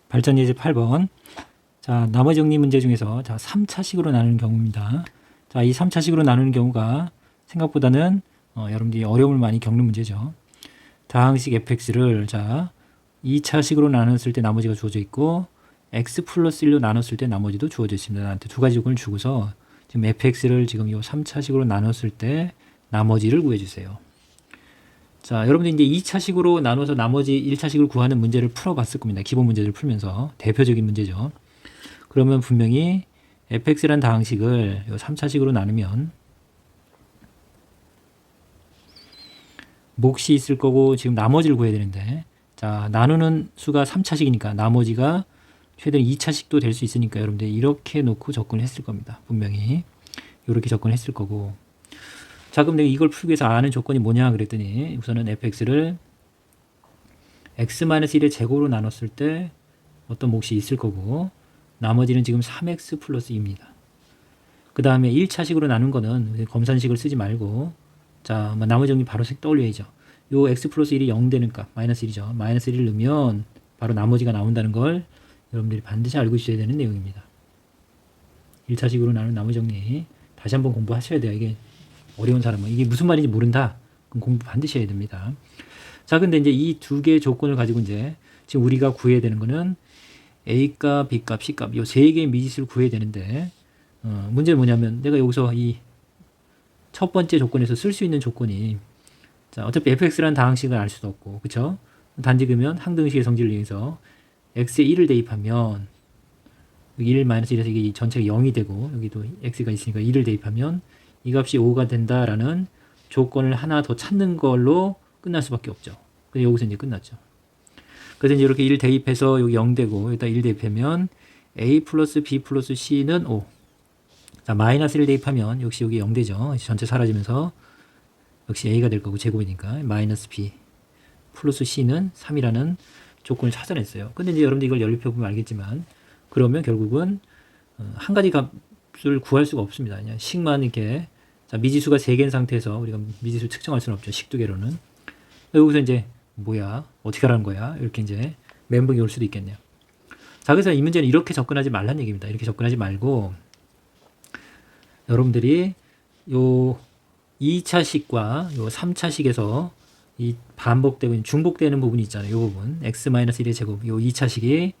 발전 예제 8번. 자, 나머지 정리 문제 중에서 자, 3차식으로 나누는 경우입니다. 자, 이 3차식으로 나누는 경우가 생각보다는 여러분들이 어려움을 많이 겪는 문제죠. 다항식 fx를 자, 2차식으로 나눴을 때 나머지가 주어져 있고 x 플러스 1로 나눴을 때 나머지도 주어져 있습니다. 나한테 두 가지 조건을 주고서 지금 fx를 지금 이 3차식으로 나눴을 때 나머지를 구해주세요. 자, 여러분들 이제 2차식으로 나눠서 나머지 1차식을 구하는 문제를 풀어봤을 겁니다. 기본 문제를 풀면서 대표적인 문제죠. 그러면 분명히 fx란 다항식을 3차식으로 나누면 몫이 있을 거고 지금 나머지를 구해야 되는데 자, 나누는 수가 3차식이니까 나머지가 최대한 2차식도 될 수 있으니까 여러분들 이렇게 놓고 접근을 했을 겁니다. 분명히 이렇게 접근했을 거고. 자, 그럼 내가 이걸 풀기 위해서 아는 조건이 뭐냐 그랬더니 우선은 fx를 x-1의 제곱으로 나눴을 때 어떤 몫이 있을 거고 나머지는 지금 3x 플러스 2입니다. 그 다음에 1차식으로 나눈 거는 검산식을 쓰지 말고 자, 나머지 정리 바로 떠올려야죠. 요 x 플러스 1이 0 되는 값 마이너스 1이죠. 마이너스 1을 넣으면 바로 나머지가 나온다는 걸 여러분들이 반드시 알고 있어야 되는 내용입니다. 1차식으로 나눈 나머지 정리 다시 한번 공부하셔야 돼요. 이게 어려운 사람은 이게 무슨 말인지 모른다. 그럼 공부 반드시 해야 됩니다. 자, 근데 이제 이 두 개의 조건을 가지고 이제 지금 우리가 구해야 되는 거는 A값, B값, C값 이 세 개의 미지수를 구해야 되는데 문제는 뭐냐면 내가 여기서 이 첫 번째 조건에서 쓸 수 있는 조건이 자, 어차피 fx라는 다항식을 알 수도 없고 그쵸? 단지 그러면 항등식의 성질을 이용해서 x에 1을 대입하면 1-1에서 이게 전체가 0이 되고 여기도 x가 있으니까 1을 대입하면 이 값이 5가 된다라는 조건을 하나 더 찾는 걸로 끝날 수밖에 없죠. 근데 여기서 이제 끝났죠. 그래서 이제 이렇게 1 대입해서 여기 0 되고 여기다 1 대입하면 a 플러스 b 플러스 c는 5. 자, 마이너스 1 대입하면 역시 여기 0 되죠. 전체 사라지면서 역시 a가 될 거고 제곱이니까 마이너스 b 플러스 c는 3이라는 조건을 찾아냈어요. 근데 이제 여러분들 이걸 연립해 보면 알겠지만 그러면 결국은 한 가지 값을 구할 수가 없습니다. 그냥 식만 이렇게 자, 미지수가 3개인 상태에서 우리가 미지수 측정할 수는 없죠. 식 두 개로는. 여기서 이제 뭐야? 어떻게 하라는 거야? 이렇게 이제 멘붕이 올 수도 있겠네요. 자, 그래서 이 문제는 이렇게 접근하지 말라는 얘기입니다. 이렇게 접근하지 말고 여러분들이 요 2차식과 요 3차식에서 이 반복되고 있는 중복되는 부분이 있잖아요. 요 부분 x-1의 제곱 요 2차식이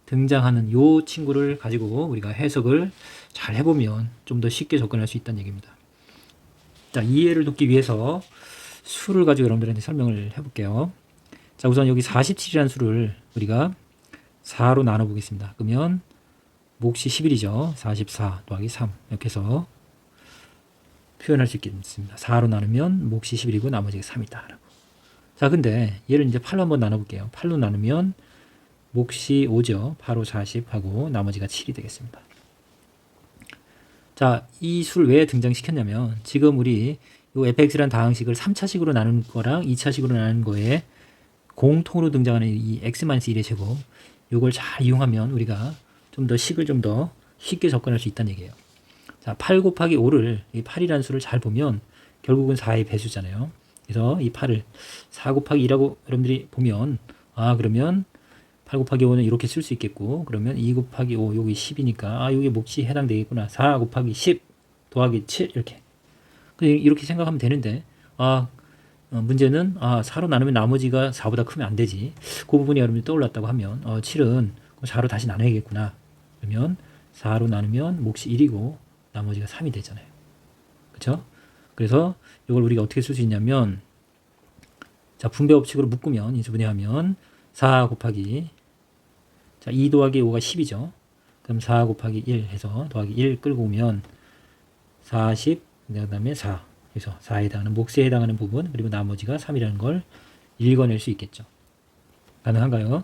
등장하는 요 친구를 가지고 우리가 해석을 잘 해보면 좀 더 쉽게 접근할 수 있다는 얘기입니다. 자, 이해를 돕기 위해서 수를 가지고 여러분들한테 설명을 해볼게요. 자, 우선 여기 47이라는 수를 우리가 4로 나눠보겠습니다. 그러면 몫이 11이죠. 44 더하기 3 이렇게 해서 표현할 수 있겠습니다. 4로 나누면 몫이 11이고 나머지가 3이다. 자, 근데 얘를 이제 8로 한번 나눠볼게요. 8로 나누면 몫이 5죠. 8, 5, 40 하고 나머지가 7이 되겠습니다. 자, 이 수를 왜 등장시켰냐면 지금 우리 이 fx라는 다항식을 3차식으로 나눈 거랑 2차식으로 나눈 거에 공통으로 등장하는 이 x-1의 제곱 이걸 잘 이용하면 우리가 좀 더 식을 좀 더 쉽게 접근할 수 있다는 얘기예요. 자, 8 곱하기 5를 이 8이라는 수를 잘 보면 결국은 4의 배수잖아요. 그래서 이 8을 4 곱하기 2라고 여러분들이 보면 그러면 8 곱하기 5는 이렇게 쓸 수 있겠고 그러면 2 곱하기 5 여기 10이니까 여기 몫이 해당되겠구나. 4 곱하기 10 더하기 7 이렇게 생각하면 되는데 문제는 4로 나누면 나머지가 4보다 크면 안 되지. 그 부분이 여러분이 떠올랐다고 하면 7은 4로 다시 나눠야겠구나. 그러면 4로 나누면 몫이 1이고 나머지가 3이 되잖아요. 그렇죠? 그래서 이걸 우리가 어떻게 쓸 수 있냐면 자, 분배 법칙으로 묶으면 인수분해하면 4 곱하기 자, 2 더하기 5가 10이죠. 그럼 4 곱하기 1 해서 더하기 1 끌고 오면 40 그 다음에 4 그래서 4에 해당하는 몫에 해당하는 부분 그리고 나머지가 3이라는 걸 읽어낼 수 있겠죠. 가능한가요?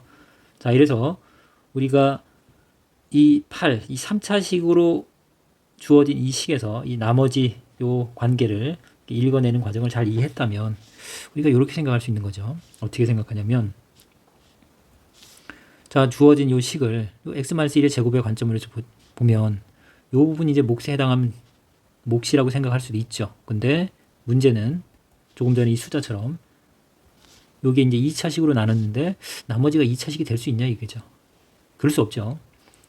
자, 이래서 우리가 이 3차식으로 주어진 이 식에서 이 나머지 요 관계를 읽어내는 과정을 잘 이해했다면 우리가 이렇게 생각할 수 있는 거죠. 어떻게 생각하냐면 자, 주어진 요 식을 요 x-1의 제곱의 관점으로 보면 요 부분이 이제 몫에 해당하는 몫이라고 생각할 수도 있죠. 근데 문제는 조금 전에 이 숫자처럼 요게 이제 2차식으로 나눴는데 나머지가 2차식이 될 수 있냐 이거죠. 그럴 수 없죠.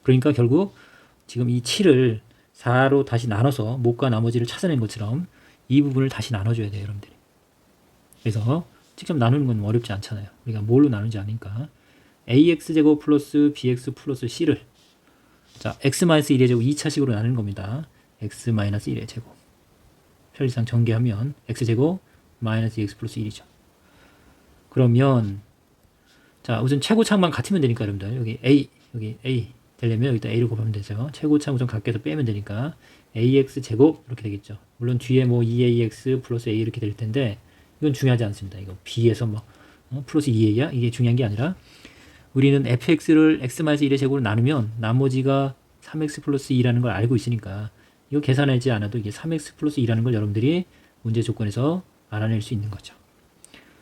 그러니까 결국 지금 이 7을 4로 다시 나눠서 목과 나머지를 찾아낸 것처럼 이 부분을 다시 나눠줘야 돼요, 여러분들이. 그래서 직접 나누는 건 어렵지 않잖아요. 우리가 뭘로 나누지 않으니까 ax제곱 플러스 bx 플러스 c를 자 x-1의 제곱 2차식으로 나누는 겁니다. x-1의 제곱 편리상 전개하면 x제곱 마이너스 2x 플러스 1이죠. 그러면 자 우선 최고차만 같으면 되니까 여러분들 여기 a 되려면 여기다 a를 곱하면 되죠. 최고차 우선 각께서 빼면 되니까 ax 제곱 이렇게 되겠죠. 물론 뒤에 뭐 2ax 플러스 a 이렇게 될 텐데 이건 중요하지 않습니다. 이거 b에서 뭐 플러스 2a야 이게 중요한 게 아니라 우리는 fx를 x-1의 제곱으로 나누면 나머지가 3x 플러스 2라는 걸 알고 있으니까 이거 계산하지 않아도 이게 3x 플러스 2라는 걸 여러분들이 문제 조건에서 알아낼 수 있는 거죠.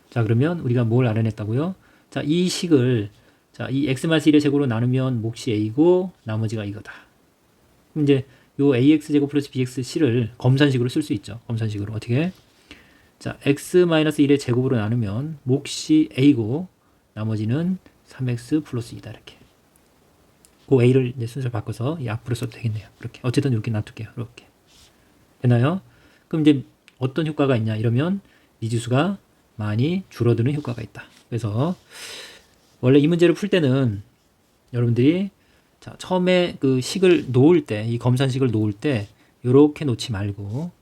자 그러면 우리가 뭘 알아냈다고요? 자 이 식을 자 이 x-1의 제곱으로 나누면 몫이 a고 나머지가 이거다. 그럼 이제 요 ax 제곱 플러스 bx c를 검산식으로 쓸 수 있죠. 검산식으로 어떻게? 자 x-1의 제곱으로 나누면 몫이 a고 나머지는 3x 플러스 2다 이렇게. 그 a를 이제 순서를 바꿔서 이 앞으로 써도 되겠네요. 이렇게 어쨌든 이렇게 놔둘게요. 이렇게 되나요? 그럼 이제 어떤 효과가 있냐 이러면 미지수가 많이 줄어드는 효과가 있다. 그래서 원래 이 문제를 풀 때는 여러분들이 자 처음에 그 식을 놓을 때 이 검산식을 놓을 때 이렇게 놓지 말고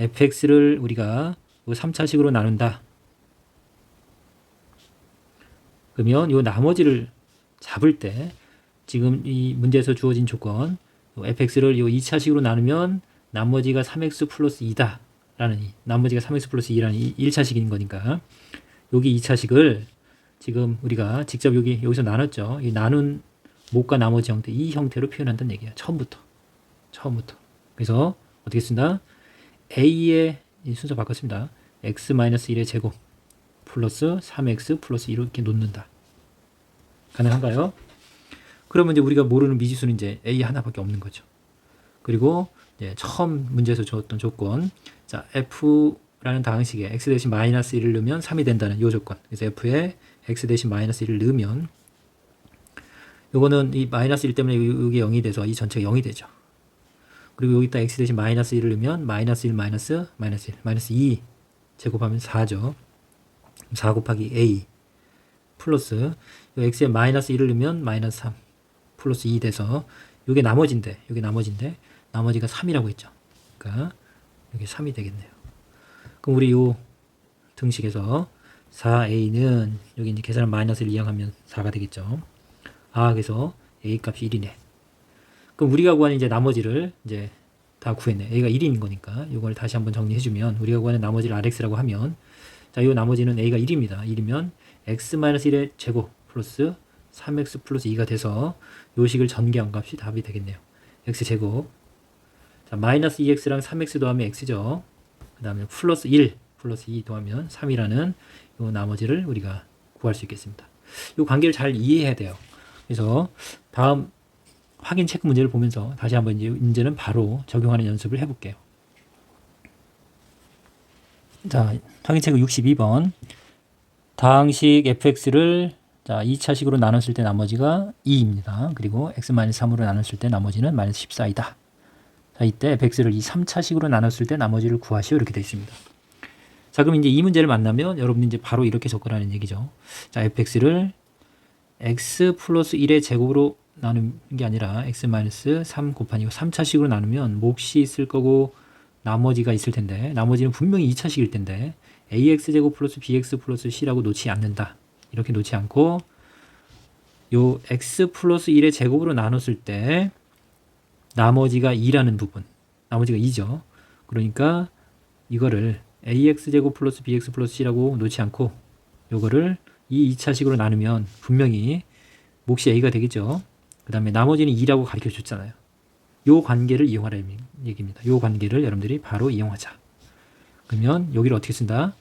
fx를 우리가 3차식으로 나눈다. 그러면 요 나머지를 잡을 때 지금 이 문제에서 주어진 조건 fx를 요 2차식으로 나누면 나머지가 3x 플러스 2다 라는 나머지가 3x 플러스 2라는 1차식인 거니까 여기 2차식을 지금 우리가 직접 여기서 나눴죠. 이 나눈 목과 나머지 형태 이 형태로 표현한다는 얘기예요. 처음부터 그래서 어떻게 쓴다? a의 순서 바꿨습니다. x-1의 제곱 플러스 3x 플러스 2로 이렇게 놓는다. 가능한가요? 그러면 이제 우리가 모르는 미지수는 이제 a 하나밖에 없는 거죠. 그리고 이제 처음 문제에서 줬던 조건, 자 f라는 다항식에 x 대신 마이너스 1을 넣으면 3이 된다는 이 조건. 그래서 f에 x 대신 마이너스 1을 넣으면 요거는 이 마이너스 1 때문에 이게 0이 돼서 이 전체가 0이 되죠. 그리고 여기다 x 대신 마이너스 1을 넣으면 마이너스 1 마이너스 1 마이너스 2 제곱하면 4죠. 4 곱하기 a 플러스 x에 마이너스 1을 넣으면 마이너스 3 플러스 2 돼서 이게 나머지인데 나머지가 3이라고 했죠. 그러니까 여기 3이 되겠네요. 그럼 우리 요 등식에서 4a는 여기 이제 계산을 마이너스 1 이항하면 4가 되겠죠. 그래서 a 값이 1이네. 그럼 우리가 구하는 이제 나머지를 이제 다 구했네. a가 1인 거니까 이걸 다시 한번 정리해주면 우리가 구하는 나머지를 rx라고 하면 자, 이 나머지는 a가 1입니다. 1이면 x-1의 제곱 플러스 3x 플러스 2가 돼서 요 식을 전개한 값이 답이 되겠네요. x제곱 자 마이너스 2x랑 3x 더하면 x죠. 그 다음에 플러스 1 플러스 2 더하면 3이라는 요 나머지를 우리가 구할 수 있겠습니다. 요 관계를 잘 이해해야 돼요. 그래서 다음 확인 체크 문제를 보면서 다시 한번 이제 문제는 바로 적용하는 연습을 해볼게요. 자, 확인 체크 62번. 다항식 fx를 자 2차식으로 나눴을 때 나머지가 2입니다. 그리고 x-3으로 나눴을 때 나머지는 마이너스 14이다. 자, 이때 fx를 이 3차식으로 나눴을 때 나머지를 구하시오 이렇게 되어 있습니다. 자, 그럼 이제 이 문제를 만나면 여러분이 이제 바로 이렇게 접근하는 얘기죠. 자, fx를 x 플러스 1의 제곱으로 나누는 게 아니라 x-3 곱하기 3차식으로 나누면 몫이 있을 거고 나머지가 있을 텐데 나머지는 분명히 2차식일 텐데 ax제곱 플러스 bx 플러스 c라고 놓지 않는다. 이렇게 놓지 않고 요 x 플러스 1의 제곱으로 나눴을 때 나머지가 2라는 부분 나머지가 2죠. 그러니까 이거를 ax제곱 플러스 bx 플러스 c라고 놓지 않고 요거를 이 2차식으로 나누면 분명히 몫이 a가 되겠죠. 그 다음에 나머지는 2라고 가르쳐 줬잖아요. 요 관계를 이용하라는 얘기입니다. 요 관계를 여러분들이 바로 이용하자. 그러면 여기를 어떻게 쓴다?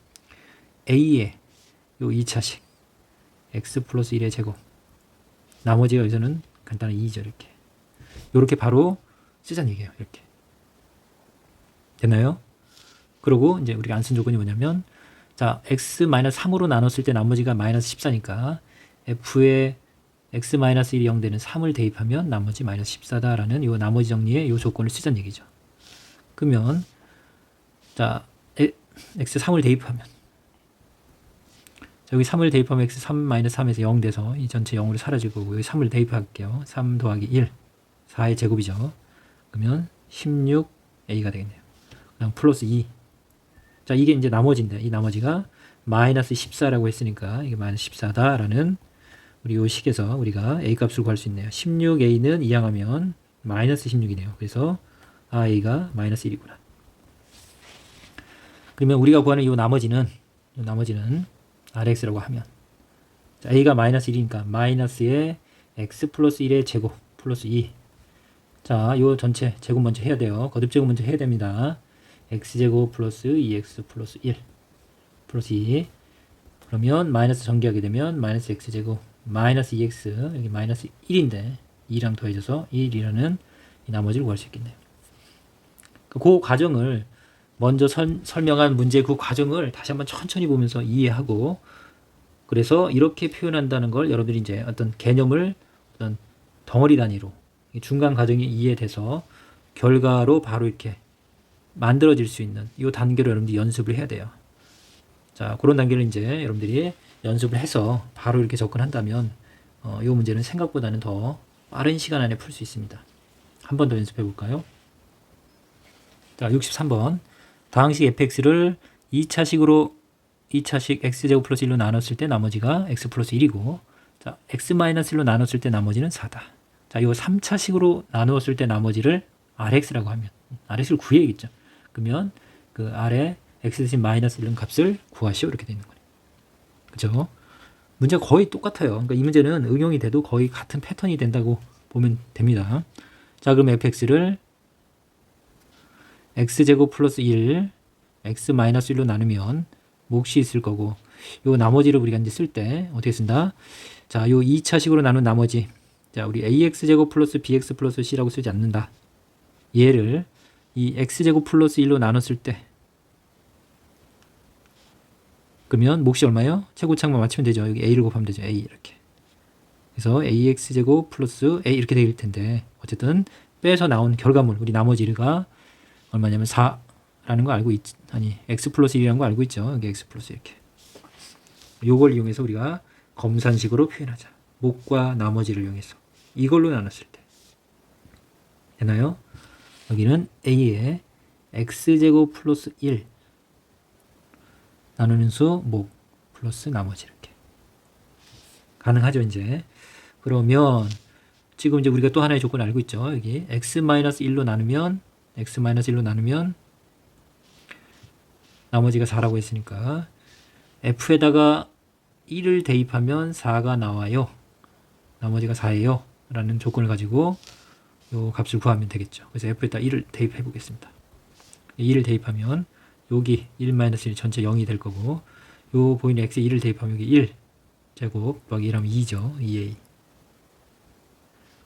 a의 요 2차식 x 플러스 1의 제곱 나머지가 여기서는 간단한 2죠. 이렇게 요렇게 바로 쓰자는 얘기예요. 이렇게 됐나요? 그리고 이제 우리가 안 쓴 조건이 뭐냐면 자 x-3으로 나눴을 때 나머지가 마이너스 14니까 f의 x-1이 0 되는 3을 대입하면 나머지 마이너스 14다라는 요 나머지 정리의 요 조건을 쓰자는 얘기죠. 그러면 자 x 3을 대입하면 자, 여기 3을 대입하면 x 3-3에서 0 돼서 이 전체 0으로 사라질 거고 여기 3을 대입할게요. 3 더하기 1 4의 제곱이죠. 그러면 16a가 되겠네요. 그냥 플러스 2. 자, 이게 이제 나머지인데 이 나머지가 마이너스 14라고 했으니까 이게 마이너스 14다라는 우리 요 식에서 우리가 a 값을 구할 수 있네요. 16a는 이항하면 마이너스 16이네요. 그래서 a가 마이너스 1이구나. 그러면 우리가 구하는 요 나머지는 rx라고 하면 자, a가 마이너스 1이니까 마이너스의 x 플러스 1의 제곱 플러스 2. 자, 요 전체 제곱 먼저 해야 돼요. 거듭 제곱 먼저 해야 됩니다. x제곱 플러스 2x 플러스 1 플러스 2. 그러면 마이너스 전개하게 되면 마이너스 x제곱 마이너스 2x 여기 마이너스 1인데 2랑 더해져서 1이라는 이 나머지를 구할 수 있겠네요. 그 과정을 먼저 설명한 문제 그 과정을 다시 한번 천천히 보면서 이해하고 그래서 이렇게 표현한다는 걸 여러분들이 이제 어떤 개념을 어떤 덩어리 단위로 중간 과정이 이해돼서 결과로 바로 이렇게 만들어질 수 있는 이 단계로 여러분들이 연습을 해야 돼요. 자, 그런 단계를 이제 여러분들이 연습을 해서 바로 이렇게 접근한다면 이 문제는 생각보다는 더 빠른 시간 안에 풀 수 있습니다. 한 번 더 연습해 볼까요? 자, 63번. 다항식 fx를 2차식으로 2차식 x제곱 플러스 1로 나눴을 때 나머지가 x 플러스 1이고 자, x-1로 나눴을 때 나머지는 4다. 자, 이 3차식으로 나누었을 때 나머지를 rx라고 하면 rx를 구해야겠죠. 그러면 그 r에 x 대신 마이너스 1은 값을 구하시오 이렇게 되는 거예요. 그죠? 문제가 거의 똑같아요. 그러니까 이 문제는 응용이 돼도 거의 같은 패턴이 된다고 보면 됩니다. 자, 그럼 fx를 x제곱 플러스 1 x-1로 나누면 몫이 있을 거고 요 나머지를 우리가 이제 쓸 때 어떻게 쓴다? 자, 요 2차식으로 나눈 나머지 자, 우리 ax제곱 플러스 bx 플러스 c라고 쓰지 않는다. 얘를 이 x제곱 플러스 1로 나눴을 때 그러면 몫이 얼마예요? 최고창만 맞추면 되죠. 여기 a를 곱하면 되죠. a 이렇게. 그래서 ax제곱 플러스 a 이렇게 될 텐데 어쨌든 빼서 나온 결과물 우리 나머지가 얼마냐면 4라는 거 알고 아니 x 플러스 1이라는 거 알고 있죠. 여기 x 플러스 이렇게. 요걸 이용해서 우리가 검산식으로 표현하자. 몫과 나머지를 이용해서 이걸로 나눴을 때 되나요? 여기는 a에 x제곱 플러스 1 나누는 수 몫 플러스 나머지 이렇게 가능하죠. 이제 그러면 지금 이제 우리가 또 하나의 조건을 알고 있죠. 여기 x-1로 나누면 나머지가 4라고 했으니까 f에다가 1을 대입하면 4가 나와요. 나머지가 4예요. 라는 조건을 가지고 요 값을 구하면 되겠죠. 그래서 f에다 1을 대입해 보겠습니다. 1을 대입하면 여기 1-1 전체 0이 될 거고 요 보이는 x에 1을 대입하면 여기 1 제곱 더하기 1하면 2죠. 2a.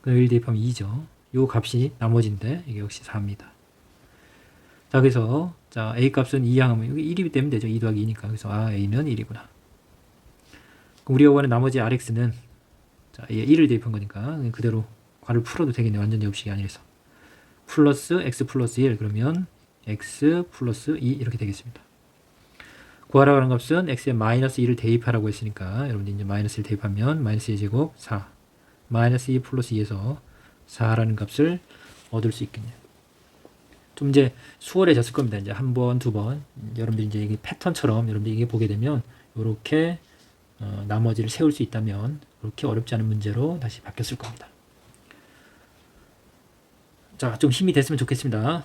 그럼 1 대입하면 2죠. 요 값이 나머지인데 이게 역시 4입니다. 자, 그래서 자, a 값은 2항하면 여기 1이 되면 되죠. 2 더하기 2니까. 그래서 a는 1이구나. 그럼 우리가 구하는 나머지 rx는 자, 얘 1을 대입한 거니까 그대로 괄호를 풀어도 되겠네. 완전 제곱식이 아니라서. 플러스 x 플러스 1 그러면 x 플러스 2 이렇게 되겠습니다. 구하라고 하는 값은 x에 마이너스 2를 대입하라고 했으니까 여러분들 이제 마이너스 1 대입하면 마이너스 2제곱 4 마이너스 2 플러스 2에서 4라는 값을 얻을 수 있겠네요. 좀 이제 수월해졌을 겁니다. 이제 한 번, 두 번 여러분들이 이제 이게 패턴처럼 여러분들이 이게 보게 되면 이렇게 나머지를 세울 수 있다면 그렇게 어렵지 않은 문제로 다시 바뀌었을 겁니다. 자, 좀 힘이 됐으면 좋겠습니다.